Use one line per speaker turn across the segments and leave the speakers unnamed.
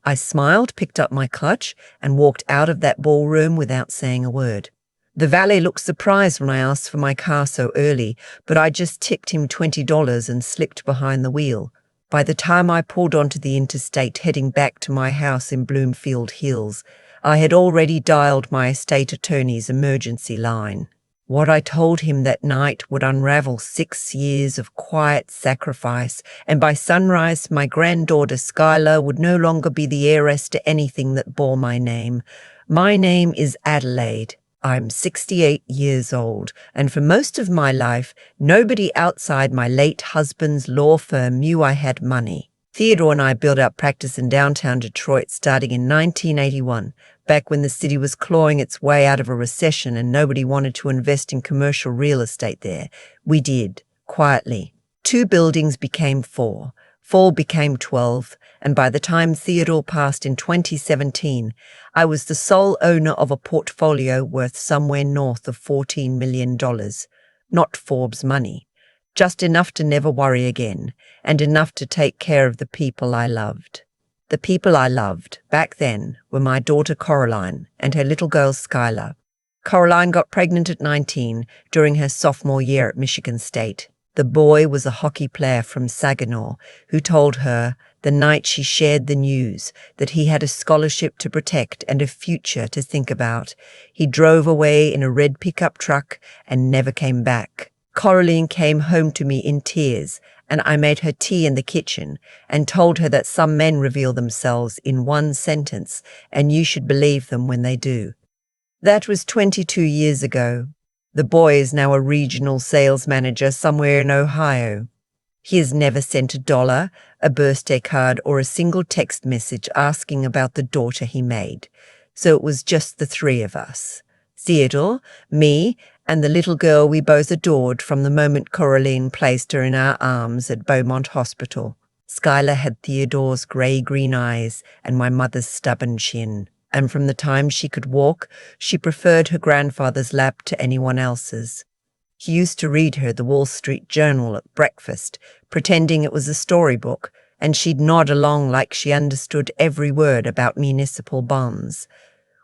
I smiled, picked up my clutch, and walked out of that ballroom without saying a word. The valet looked surprised when I asked for my car so early, but I just tipped him $20 and slipped behind the wheel. By the time I pulled onto the interstate heading back to my house in Bloomfield Hills, I had already dialed my estate attorney's emergency line. What I told him that night would unravel 6 years of quiet sacrifice, and by sunrise my granddaughter Skylar would no longer be the heiress to anything that bore my name. My name is Adelaide. I'm 68 years old, and for most of my life, nobody outside my late husband's law firm knew I had money. Theodore and I built up practice in downtown Detroit starting in 1981, back when the city was clawing its way out of a recession and nobody wanted to invest in commercial real estate there. We did, quietly. 2 buildings became 4, 4 became 12, and by the time Theodore passed in 2017, I was the sole owner of a portfolio worth somewhere north of $14 million. Not Forbes money. Just enough to never worry again, and enough to take care of the people I loved. The people I loved, back then, were my daughter Coraline and her little girl Skylar. Coraline got pregnant at 19 during her sophomore year at Michigan State. The boy was a hockey player from Saginaw who told her, the night she shared the news, that he had a scholarship to protect and a future to think about. He drove away in a red pickup truck and never came back. Coraline came home to me in tears, and I made her tea in the kitchen and told her that some men reveal themselves in one sentence, and you should believe them when they do. That was 22 years ago. The boy is now a regional sales manager somewhere in Ohio. He has never sent $1, a birthday card, or a single text message asking about the daughter he made. So it was just the 3 of us. Theodore, me, and the little girl we both adored from the moment Coraline placed her in our arms at Beaumont Hospital. Skylar had Theodore's grey-green eyes and my mother's stubborn chin, and from the time she could walk, she preferred her grandfather's lap to anyone else's. He used to read her the Wall Street Journal at breakfast, pretending it was a storybook, and she'd nod along like she understood every word about municipal bonds.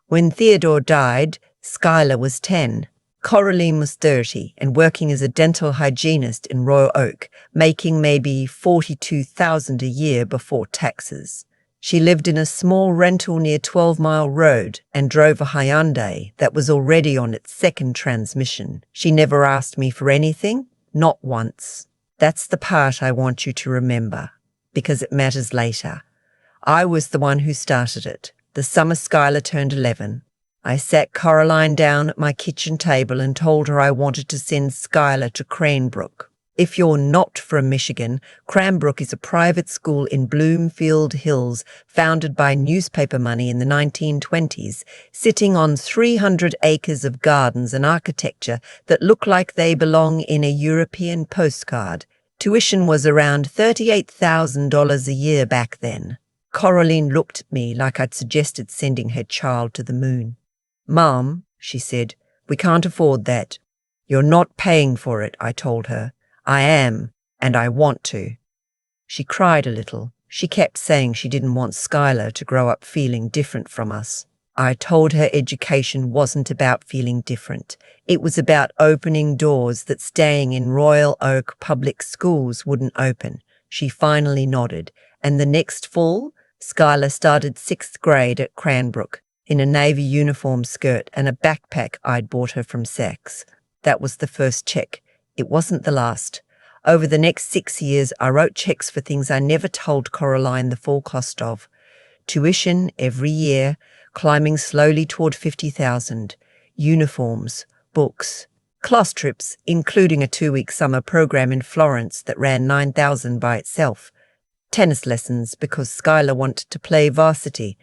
When Theodore died, Skylar was 10. Coraline was 30 and working as a dental hygienist in Royal Oak, making maybe $42,000 a year before taxes. She lived in a small rental near 12 Mile Road and drove a Hyundai that was already on its 2nd transmission. She never asked me for anything, not once. That's the part I want you to remember, because it matters later. I was the one who started it, the summer Skylar turned 11. I sat Coraline down at my kitchen table and told her I wanted to send Skylar to Cranbrook. If you're not from Michigan, Cranbrook is a private school in Bloomfield Hills founded by newspaper money in the 1920s, sitting on 300 acres of gardens and architecture that look like they belong in a European postcard. Tuition was around $38,000 a year back then. Coraline looked at me like I'd suggested sending her child to the moon. "Mom," she said, "we can't afford that." "You're not paying for it," I told her. "I am, and I want to." She cried a little. She kept saying she didn't want Skylar to grow up feeling different from us. I told her education wasn't about feeling different. It was about opening doors that staying in Royal Oak public schools wouldn't open. She finally nodded, and the next fall, Skylar started 6th grade at Cranbrook in a navy uniform skirt and a backpack I'd bought her from Saks. That was the first check. It wasn't the last. Over the next 6 years, I wrote checks for things I never told Coraline the full cost of. Tuition every year, climbing slowly toward $50,000. Uniforms, books, class trips, including a 2-week summer program in Florence that ran $9,000 by itself. Tennis lessons because Skylar wanted to play varsity.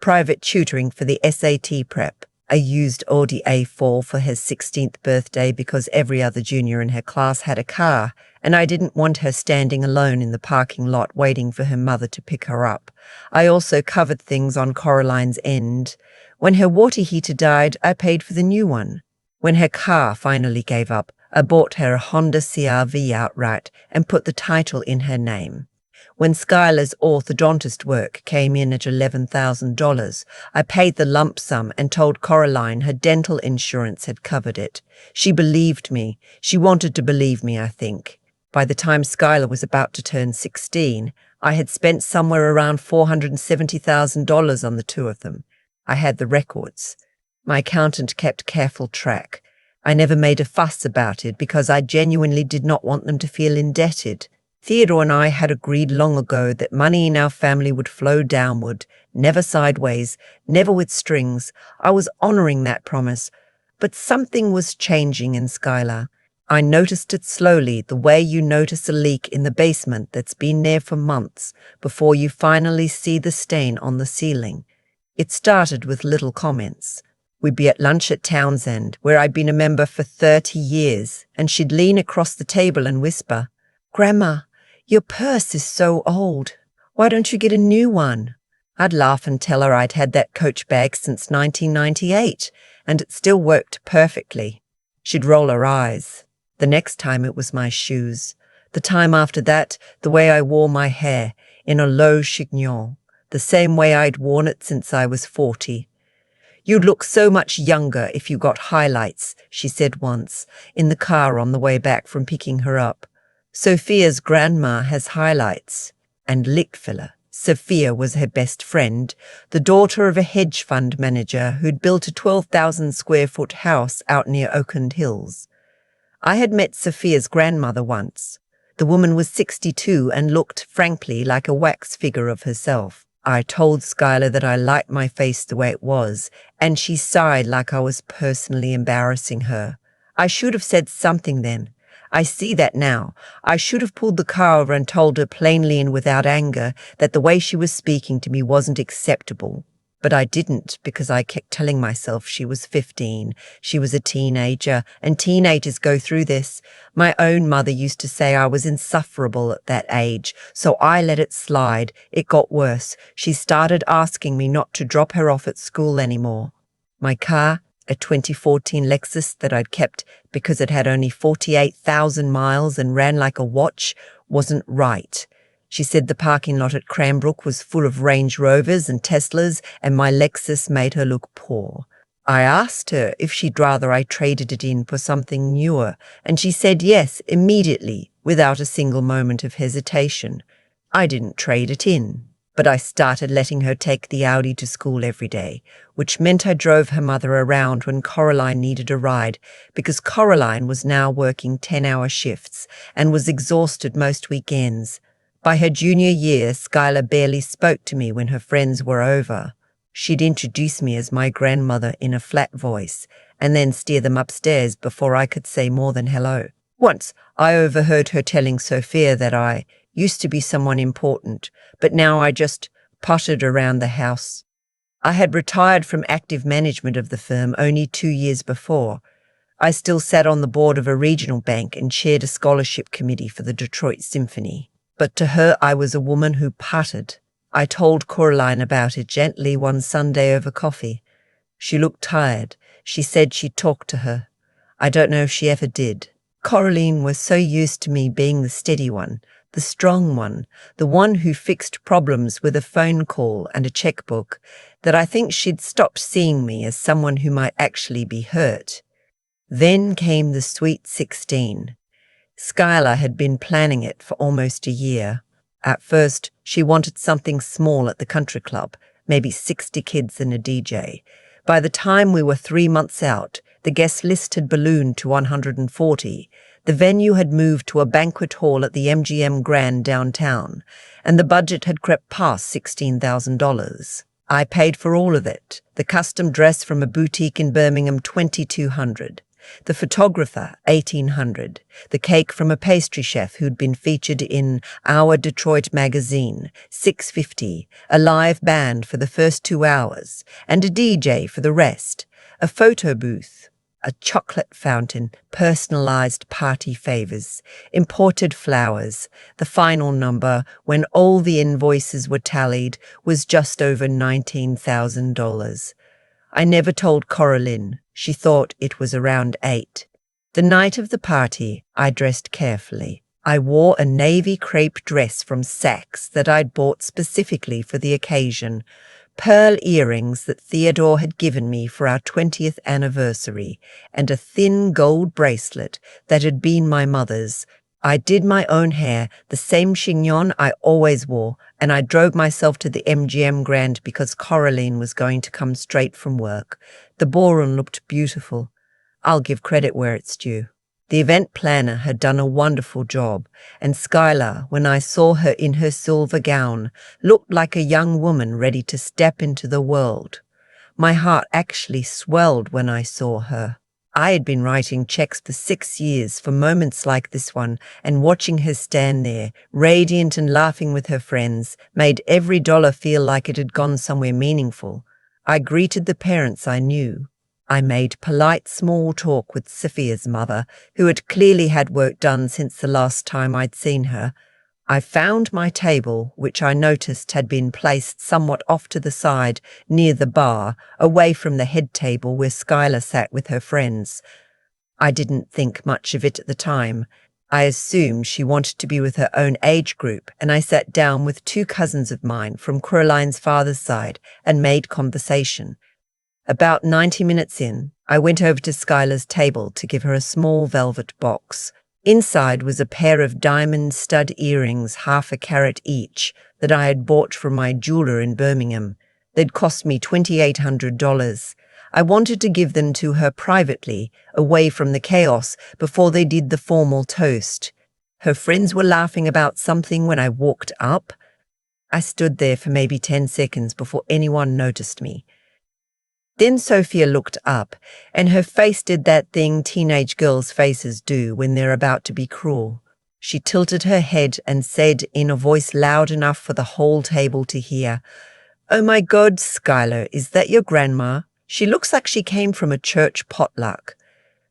Private tutoring for the SAT prep. I used Audi A4 for his 16th birthday because every other junior in her class had a car, and I didn't want her standing alone in the parking lot waiting for her mother to pick her up. I also covered things on Coraline's end. When her water heater died, I paid for the new one. When her car finally gave up, I bought her a Honda CR-V outright and put the title in her name. When Skylar's orthodontist work came in at $11,000, I paid the lump sum and told Coraline her dental insurance had covered it. She believed me. She wanted to believe me, I think. By the time Skylar was about to turn 16, I had spent somewhere around $470,000 on the two of them. I had the records. My accountant kept careful track. I never made a fuss about it because I genuinely did not want them to feel indebted. Theodore and I had agreed long ago that money in our family would flow downward, never sideways, never with strings. I was honoring that promise, but something was changing in Skylar. I noticed it slowly, the way you notice a leak in the basement that's been there for months before you finally see the stain on the ceiling. It started with little comments. We'd be at lunch at Townsend, where I'd been a member for 30 years, and she'd lean across the table and whisper, "Grandma, your purse is so old. Why don't you get a new one?" I'd laugh and tell her I'd had that Coach bag since 1998, and it still worked perfectly. She'd roll her eyes. The next time it was my shoes. The time after that, the way I wore my hair, in a low chignon, the same way I'd worn it since I was 40. "You'd look so much younger if you got highlights," she said once, in the car on the way back from picking her up. Sophia's grandma has highlights. And lip filler. Sophia was her best friend, the daughter of a hedge fund manager who'd built a 12,000 square foot house out near Oakland Hills. I had met Sophia's grandmother once. The woman was 62 and looked, frankly, like a wax figure of herself. I told Skylar that I liked my face the way it was, and she sighed like I was personally embarrassing her. I should have said something then. I see that now. I should have pulled the car over and told her plainly and without anger that the way she was speaking to me wasn't acceptable. But I didn't, because I kept telling myself she was 15, she was a teenager, and teenagers go through this. My own mother used to say I was insufferable at that age, so I let it slide. It got worse. She started asking me not to drop her off at school anymore. My car, a 2014 Lexus that I'd kept because it had only 48,000 miles and ran like a watch, wasn't right. She said the parking lot at Cranbrook was full of Range Rovers and Teslas, and my Lexus made her look poor. I asked her if she'd rather I traded it in for something newer, and she said yes immediately, without a single moment of hesitation. I didn't trade it in, but I started letting her take the Audi to school every day, which meant I drove her mother around when Coraline needed a ride, because Coraline was now working 10-hour shifts and was exhausted most weekends. By her junior year, Skylar barely spoke to me when her friends were over. She'd introduce me as my grandmother in a flat voice, and then steer them upstairs before I could say more than hello. Once, I overheard her telling Sophia that I used to be someone important, but now I just pottered around the house. I had retired from active management of the firm only 2 years before. I still sat on the board of a regional bank and chaired a scholarship committee for the Detroit Symphony. But to her I was a woman who puttered. I told Coraline about it gently one Sunday over coffee. She looked tired. She said she'd talk to her. I don't know if she ever did. Coraline was so used to me being the steady one, the strong one, the one who fixed problems with a phone call and a checkbook, that I think she'd stopped seeing me as someone who might actually be hurt. Then came the Sweet 16. Skylar had been planning it for almost a year. At first, she wanted something small at the country club, maybe 60 kids and a DJ. By the time we were 3 months out, the guest list had ballooned to 140. The venue had moved to a banquet hall at the MGM Grand downtown, and the budget had crept past $16,000. I paid for all of it. The custom dress from a boutique in Birmingham, $2,200. The photographer, $1,800. The cake from a pastry chef who'd been featured in Our Detroit magazine, $650. A live band for the first 2 hours, and a DJ for the rest. A photo booth, a chocolate fountain, personalized party favors, imported flowers. The final number, when all the invoices were tallied, was just over $19,000. I never told Coraline. She thought it was around 8. The night of the party, I dressed carefully. I wore a navy crepe dress from Saks that I'd bought specifically for the occasion, pearl earrings that Theodore had given me for our 20th anniversary, and a thin gold bracelet that had been my mother's. I did my own hair, the same chignon I always wore, and I drove myself to the MGM Grand because Coraline was going to come straight from work. The ballroom looked beautiful. I'll give credit where it's due. The event planner had done a wonderful job, and Skylar, when I saw her in her silver gown, looked like a young woman ready to step into the world. My heart actually swelled when I saw her. I had been writing checks for 6 years for moments like this one, and watching her stand there, radiant and laughing with her friends, made every dollar feel like it had gone somewhere meaningful. I greeted the parents I knew. I made polite small talk with Sophia's mother, who had clearly had work done since the last time I'd seen her. I found my table, which I noticed had been placed somewhat off to the side, near the bar, away from the head table where Skylar sat with her friends. I didn't think much of it at the time. I assumed she wanted to be with her own age group, and I sat down with 2 cousins of mine from Coraline's father's side and made conversation. About 90 minutes in, I went over to Skylar's table to give her a small velvet box. Inside was a pair of diamond stud earrings, half a carat each, that I had bought from my jeweler in Birmingham. They'd cost me $2,800. I wanted to give them to her privately, away from the chaos, before they did the formal toast. Her friends were laughing about something when I walked up. I stood there for maybe 10 seconds before anyone noticed me. Then Sophia looked up, and her face did that thing teenage girls' faces do when they're about to be cruel. She tilted her head and said in a voice loud enough for the whole table to hear, "Oh my God, Skylar, is that your grandma? She looks like she came from a church potluck."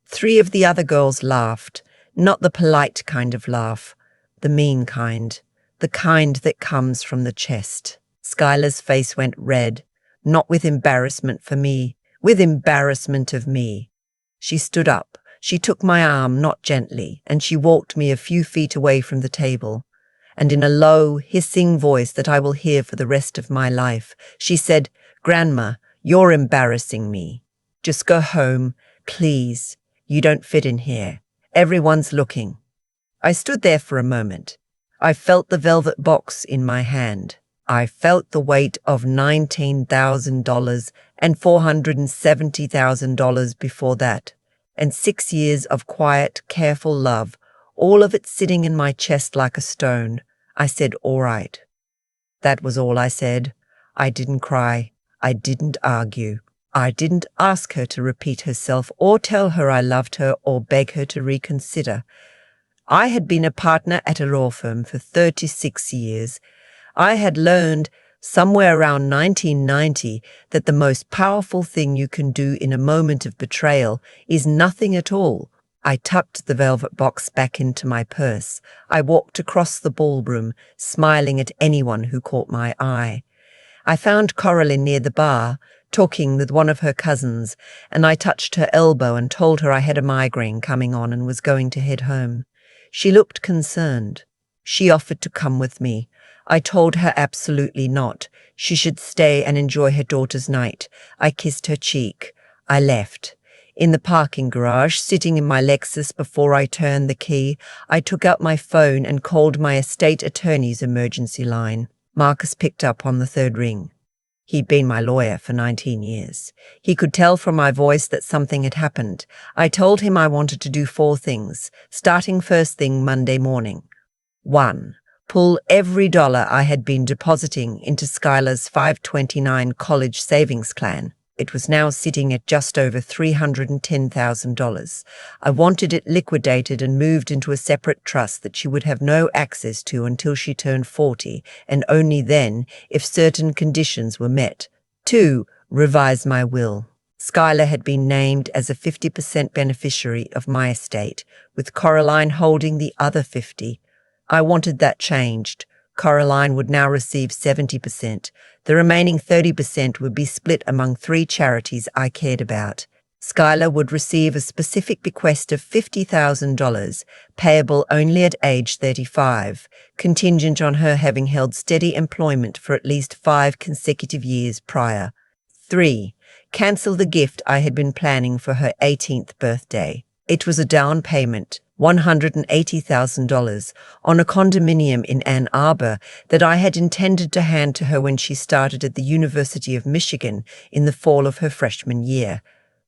3 of the other girls laughed, not the polite kind of laugh, the mean kind, the kind that comes from the chest. Skylar's face went red. Not with embarrassment for me, with embarrassment of me. She stood up. She took my arm, not gently, and she walked me a few feet away from the table. And in a low, hissing voice that I will hear for the rest of my life, she said, "Grandma, you're embarrassing me. Just go home, please. You don't fit in here. Everyone's looking." I stood there for a moment. I felt the velvet box in my hand. I felt the weight of $19,000 and $470,000 before that, and 6 years of quiet, careful love, all of it sitting in my chest like a stone. I said, "All right." That was all I said. I didn't cry. I didn't argue. I didn't ask her to repeat herself or tell her I loved her or beg her to reconsider. I had been a partner at a law firm for 36 years. I had learned somewhere around 1990 that the most powerful thing you can do in a moment of betrayal is nothing at all. I tucked the velvet box back into my purse. I walked across the ballroom, smiling at anyone who caught my eye. I found Coraline near the bar, talking with one of her cousins, and I touched her elbow and told her I had a migraine coming on and was going to head home. She looked concerned. She offered to come with me. I told her absolutely not. She should stay and enjoy her daughter's night. I kissed her cheek. I left. In the parking garage, sitting in my Lexus before I turned the key, I took out my phone and called my estate attorney's emergency line. Marcus picked up on the 3rd ring. He'd been my lawyer for 19 years. He could tell from my voice that something had happened. I told him I wanted to do 4 things, starting first thing Monday morning. 1. Pull every dollar I had been depositing into Skylar's 529 college savings plan. It was now sitting at just over $310,000. I wanted it liquidated and moved into a separate trust that she would have no access to until she turned 40, and only then if certain conditions were met. 2. Revise my will. Skylar had been named as a 50% beneficiary of my estate, with Coraline holding the other 50%. I wanted that changed. Coraline would now receive 70%. The remaining 30% would be split among 3 charities I cared about. Skylar would receive a specific bequest of $50,000, payable only at age 35, contingent on her having held steady employment for at least 5 consecutive years prior. 3. Cancel the gift I had been planning for her 18th birthday. It was a down payment, $180,000, on a condominium in Ann Arbor that I had intended to hand to her when she started at the University of Michigan in the fall of her freshman year.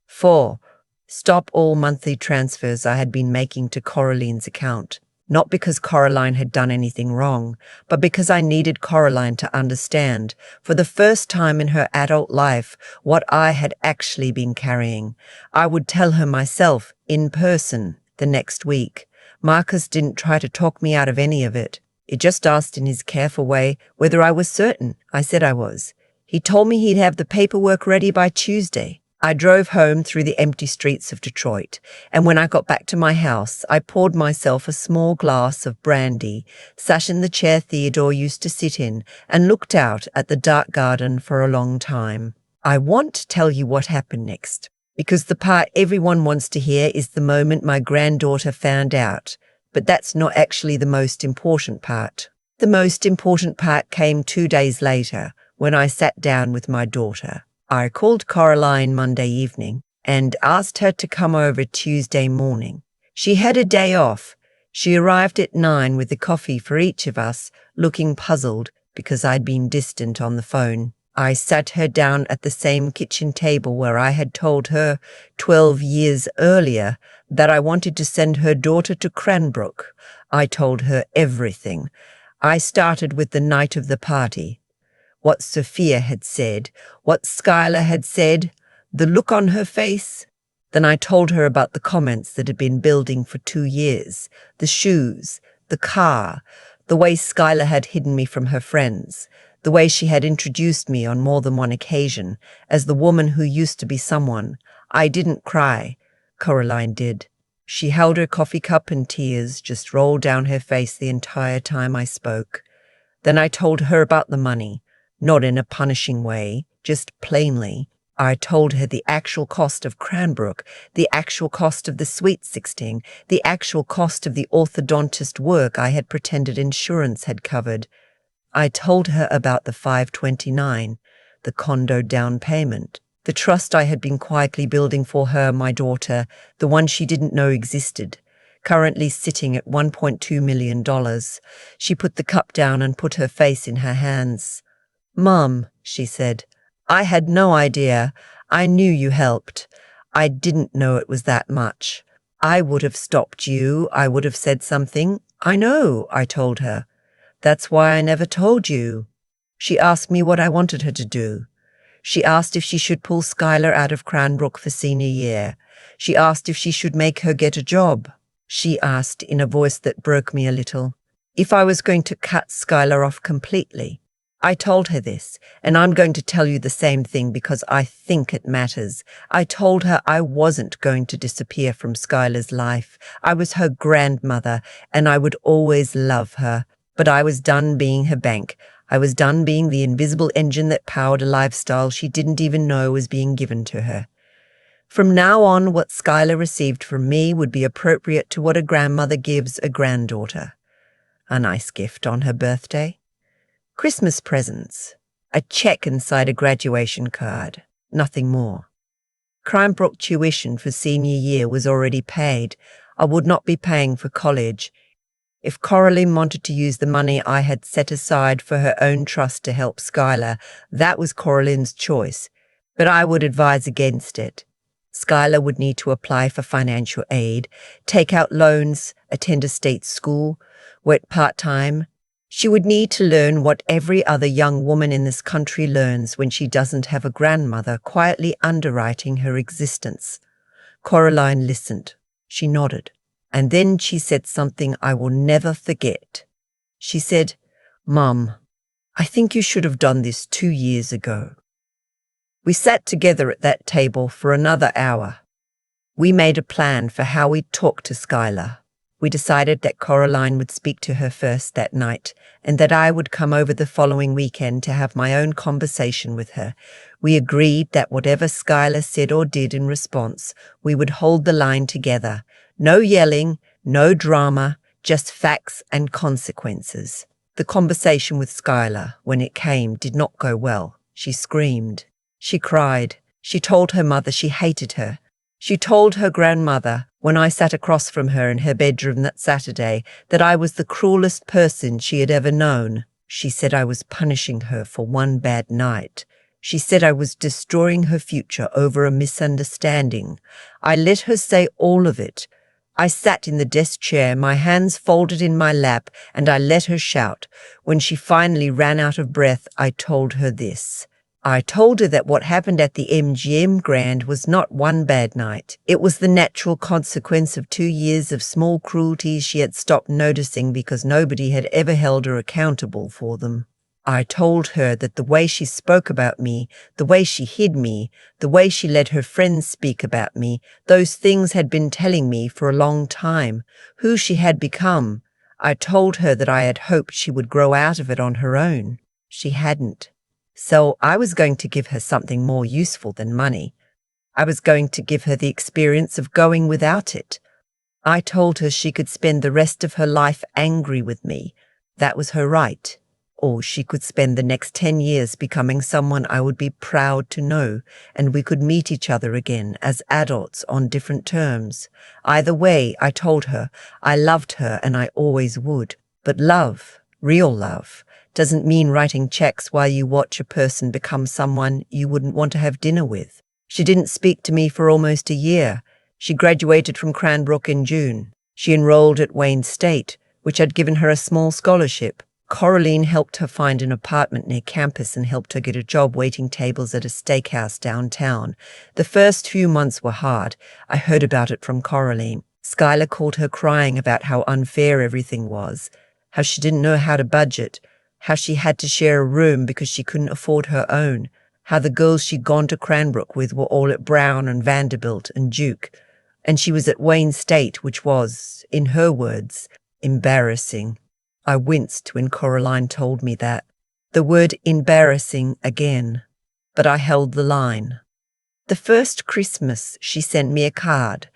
4. Stop all monthly transfers I had been making to Coraline's account. Not because Coraline had done anything wrong, but because I needed Coraline to understand, for the first time in her adult life, what I had actually been carrying. I would tell her myself, in person, the next week. Marcus didn't try to talk me out of any of it. He just asked in his careful way whether I was certain. I said I was. He told me he'd have the paperwork ready by Tuesday. I drove home through the empty streets of Detroit, and when I got back to my house, I poured myself a small glass of brandy, sat in the chair Theodore used to sit in, and looked out at the dark garden for a long time. I want to tell you what happened next, because the part everyone wants to hear is the moment my granddaughter found out, but that's not actually the most important part. The most important part came 2 days later, when I sat down with my daughter. I called Coraline Monday evening and asked her to come over Tuesday morning. She had a day off. She arrived at 9 with the coffee for each of us, looking puzzled because I'd been distant on the phone. I sat her down at the same kitchen table where I had told her 12 years earlier that I wanted to send her daughter to Cranbrook. I told her everything. I started with the night of the party. What Sophia had said, what Skylar had said, the look on her face. Then I told her about the comments that had been building for 2 years, the shoes, the car, the way Skylar had hidden me from her friends, the way she had introduced me on more than one occasion as the woman who used to be someone. I didn't cry. Coraline did. She held her coffee cup and tears just rolled down her face the entire time I spoke. Then I told her about the money. Not in a punishing way, just plainly. I told her the actual cost of Cranbrook, the actual cost of the Sweet 16, the actual cost of the orthodontist work I had pretended insurance had covered. I told her about the 529, the condo down payment, the trust I had been quietly building for her, my daughter, the one she didn't know existed, currently sitting at $1.2 million. She put the cup down and put her face in her hands. "Mom," she said, "I had no idea. I knew you helped. I didn't know it was that much. I would have stopped you. I would have said something. I know," I told her. "That's why I never told you." She asked me what I wanted her to do. She asked if she should pull Skylar out of Cranbrook for senior year. She asked if she should make her get a job. She asked, in a voice that broke me a little, if I was going to cut Skylar off completely. I told her this, and I'm going to tell you the same thing because I think it matters. I told her I wasn't going to disappear from Skylar's life. I was her grandmother, and I would always love her. But I was done being her bank. I was done being the invisible engine that powered a lifestyle she didn't even know was being given to her. From now on, what Skylar received from me would be appropriate to what a grandmother gives a granddaughter. A nice gift on her birthday. Christmas presents, a check inside a graduation card, nothing more. Cranbrook tuition for senior year was already paid. I would not be paying for college. If Coraline wanted to use the money I had set aside for her own trust to help Skylar, that was Coraline's choice, but I would advise against it. Skylar would need to apply for financial aid, take out loans, attend a state school, work part-time. She would need to learn what every other young woman in this country learns when she doesn't have a grandmother quietly underwriting her existence. Coraline listened. She nodded. And then she said something I will never forget. She said, "Mum, I think you should have done this 2 years ago." We sat together at that table for another hour. We made a plan for how we'd talk to Skylar. We decided that Coraline would speak to her first that night, and that I would come over the following weekend to have my own conversation with her. We agreed that whatever Skylar said or did in response, we would hold the line together. No yelling, no drama, just facts and consequences. The conversation with Skylar, when it came, did not go well. She screamed. She cried. She told her mother she hated her. She told her grandmother, when I sat across from her in her bedroom that Saturday, that I was the cruelest person she had ever known. She said I was punishing her for one bad night. She said I was destroying her future over a misunderstanding. I let her say all of it. I sat in the desk chair, my hands folded in my lap, and I let her shout. When she finally ran out of breath, I told her this. I told her that what happened at the MGM Grand was not one bad night. It was the natural consequence of 2 years of small cruelties she had stopped noticing because nobody had ever held her accountable for them. I told her that the way she spoke about me, the way she hid me, the way she let her friends speak about me, those things had been telling me for a long time, who she had become. I told her that I had hoped she would grow out of it on her own. She hadn't. So I was going to give her something more useful than money. I was going to give her the experience of going without it. I told her she could spend the rest of her life angry with me. That was her right. Or she could spend the next 10 years becoming someone I would be proud to know, and we could meet each other again as adults on different terms. Either way, I told her, I loved her and I always would. But love, real love, doesn't mean writing checks while you watch a person become someone you wouldn't want to have dinner with. She didn't speak to me for almost a year. She graduated from Cranbrook in June. She enrolled at Wayne State, which had given her a small scholarship. Coraline helped her find an apartment near campus and helped her get a job waiting tables at a steakhouse downtown. The first few months were hard. I heard about it from Coraline. Skylar called her crying about how unfair everything was, how she didn't know how to budget, how she had to share a room because she couldn't afford her own, how the girls she'd gone to Cranbrook with were all at Brown and Vanderbilt and Duke, and she was at Wayne State, which was, in her words, embarrassing. I winced when Coraline told me that. The word embarrassing again. But I held the line. The first Christmas, she sent me a card.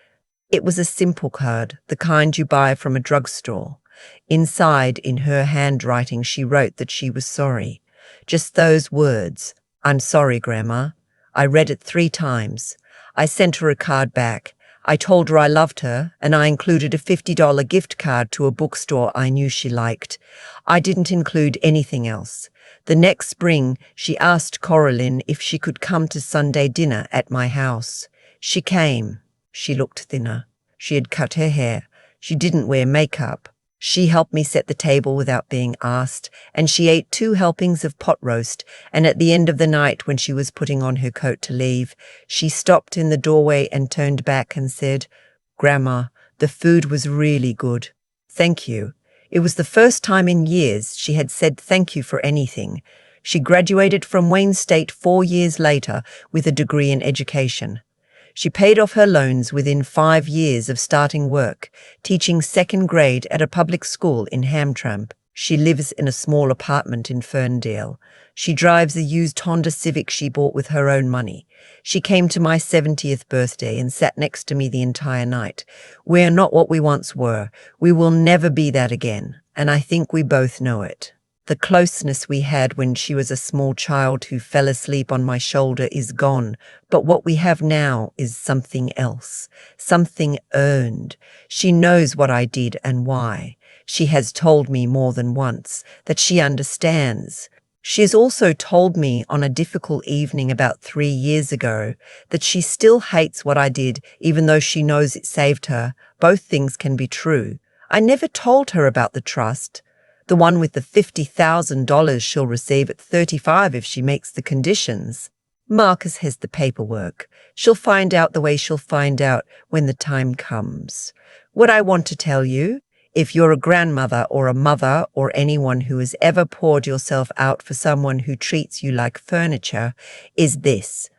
It was a simple card, the kind you buy from a drugstore. Inside, in her handwriting, she wrote that she was sorry. Just those words. I'm sorry, Grandma. I read it 3 times. I sent her a card back. I told her I loved her, and I included a $50 gift card to a bookstore I knew she liked. I didn't include anything else. The next spring, she asked Coraline if she could come to Sunday dinner at my house. She came. She looked thinner. She had cut her hair. She didn't wear makeup. She helped me set the table without being asked, and she ate 2 helpings of pot roast, and at the end of the night when she was putting on her coat to leave, she stopped in the doorway and turned back and said, Grandma, the food was really good. Thank you. It was the first time in years she had said thank you for anything. She graduated from Wayne State 4 years later with a degree in education. She paid off her loans within 5 years of starting work, teaching 2nd grade at a public school in Hamtramck. She lives in a small apartment in Ferndale. She drives a used Honda Civic she bought with her own money. She came to my 70th birthday and sat next to me the entire night. We're not what we once were. We will never be that again, and I think we both know it. The closeness we had when she was a small child who fell asleep on my shoulder is gone, but what we have now is something else, something earned. She knows what I did and why. She has told me more than once that she understands. She has also told me on a difficult evening about 3 years ago that she still hates what I did even though she knows it saved her. Both things can be true. I never told her about the trust. The one with the $50,000 she'll receive at 35 if she makes the conditions. Marcus has the paperwork. She'll find out the way she'll find out when the time comes. What I want to tell you, if you're a grandmother or a mother or anyone who has ever poured yourself out for someone who treats you like furniture, is this.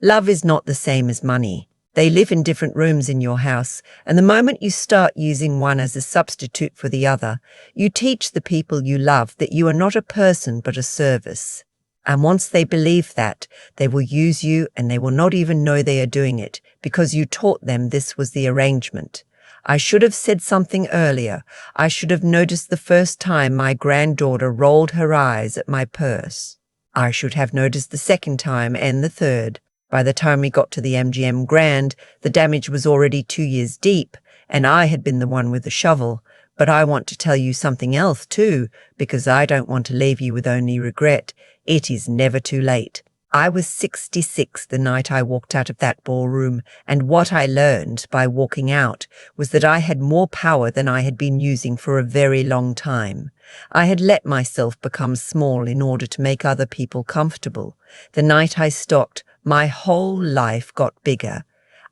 Love is not the same as money. They live in different rooms in your house, and the moment you start using one as a substitute for the other, you teach the people you love that you are not a person but a service. And once they believe that, they will use you and they will not even know they are doing it because you taught them this was the arrangement. I should have said something earlier. I should have noticed the first time my granddaughter rolled her eyes at my purse. I should have noticed the second time and the third. By the time we got to the MGM Grand, the damage was already 2 years deep, and I had been the one with the shovel. But I want to tell you something else too, because I don't want to leave you with only regret. It is never too late. I was 66 the night I walked out of that ballroom, and what I learned by walking out was that I had more power than I had been using for a very long time. I had let myself become small in order to make other people comfortable. The night I stopped, my whole life got bigger.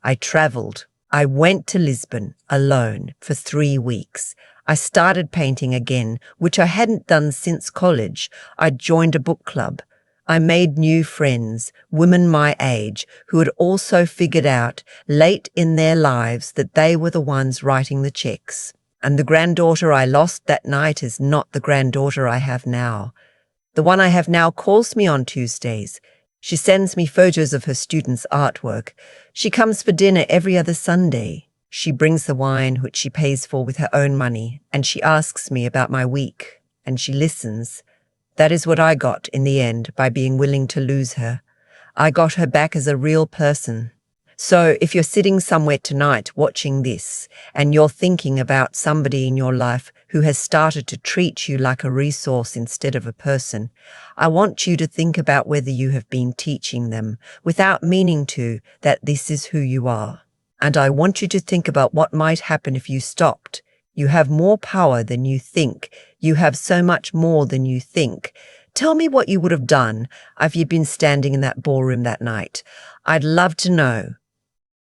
I travelled. I went to Lisbon alone for 3 weeks. I started painting again, which I hadn't done since college. I joined a book club. I made new friends, women my age, who had also figured out late in their lives that they were the ones writing the checks. And the granddaughter I lost that night is not the granddaughter I have now. The one I have now calls me on Tuesdays. She sends me photos of her students' artwork. She comes for dinner every other Sunday. She brings the wine, which she pays for with her own money, and she asks me about my week, and she listens. That is what I got in the end by being willing to lose her. I got her back as a real person. So if you're sitting somewhere tonight watching this, and you're thinking about somebody in your life who has started to treat you like a resource instead of a person, I want you to think about whether you have been teaching them, without meaning to, that this is who you are. And I want you to think about what might happen if you stopped. You have more power than you think. You have so much more than you think. Tell me what you would have done if you'd been standing in that ballroom that night. I'd love to know.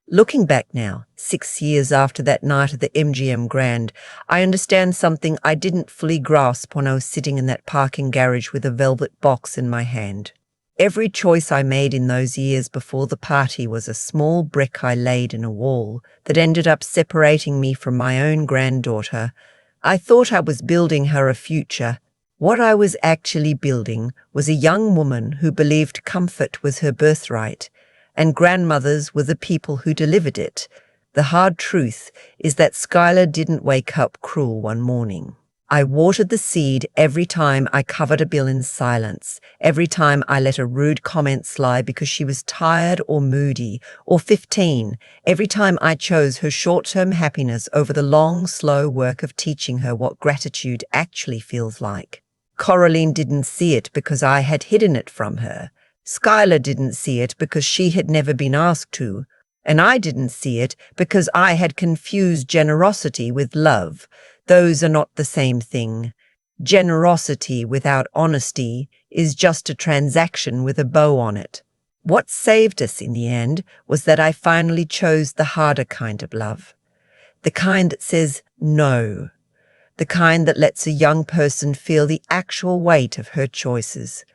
Looking back now, 6 years after that night at the MGM Grand, I understand something I didn't fully grasp when I was sitting in that parking garage with a velvet box in my hand. Every choice I made in those years before the party was a small brick I laid in a wall that ended up separating me from my own granddaughter. I thought I was building her a future. What I was actually building was a young woman who believed comfort was her birthright, and grandmothers were the people who delivered it. The hard truth is that Skylar didn't wake up cruel one morning. I watered the seed every time I covered a bill in silence, every time I let a rude comment slide because she was tired or moody, or 15, every time I chose her short-term happiness over the long, slow work of teaching her what gratitude actually feels like. Coraline didn't see it because I had hidden it from her. Skylar didn't see it because she had never been asked to, and I didn't see it because I had confused generosity with love. Those are not the same thing. Generosity without honesty is just a transaction with a bow on it. What saved us in the end was that I finally chose the harder kind of love. The kind that says no. The kind that lets a young person feel the actual weight of her choices.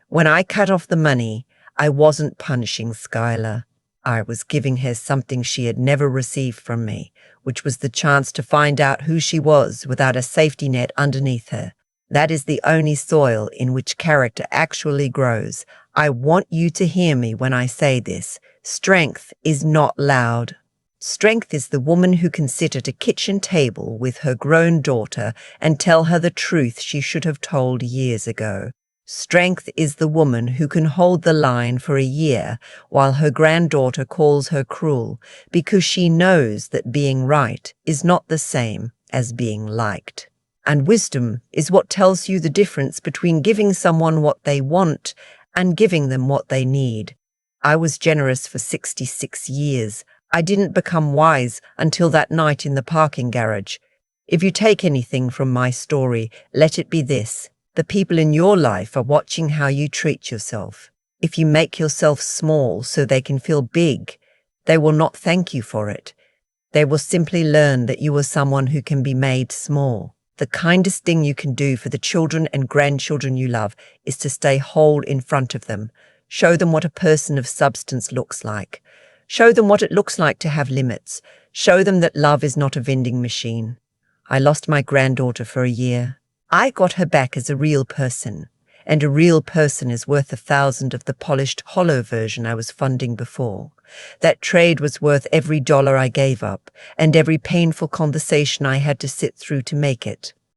When I cut off the money, I wasn't punishing Skylar. I was giving her something she had never received from me, which was the chance to find out who she was without a safety net underneath her. That is the only soil in which character actually grows. I want you to hear me when I say this. Strength is not loud. Strength is the woman who can sit at a kitchen table with her grown daughter and tell her the truth she should have told years ago. Strength is the woman who can hold the line for a year while her granddaughter calls her cruel because she knows that being right is not the same as being liked. And wisdom is what tells you the difference between giving someone what they want and giving them what they need. I was generous for 66 years. I didn't become wise until that night in the parking garage. If you take anything from my story, let it be this. The people in your life are watching how you treat yourself. If you make yourself small so they can feel big, they will not thank you for it. They will simply learn that you are someone who can be made small. The kindest thing you can do for the children and grandchildren you love is to stay whole in front of them. Show them what a person of substance looks like. Show them what it looks like to have limits. Show them that love is not a vending machine. I lost my granddaughter for a year. I got her back as a real person, and a real person is worth 1,000 of the polished, hollow version I was funding before. That trade was worth every dollar I gave up, and every painful conversation I had to sit through to make it.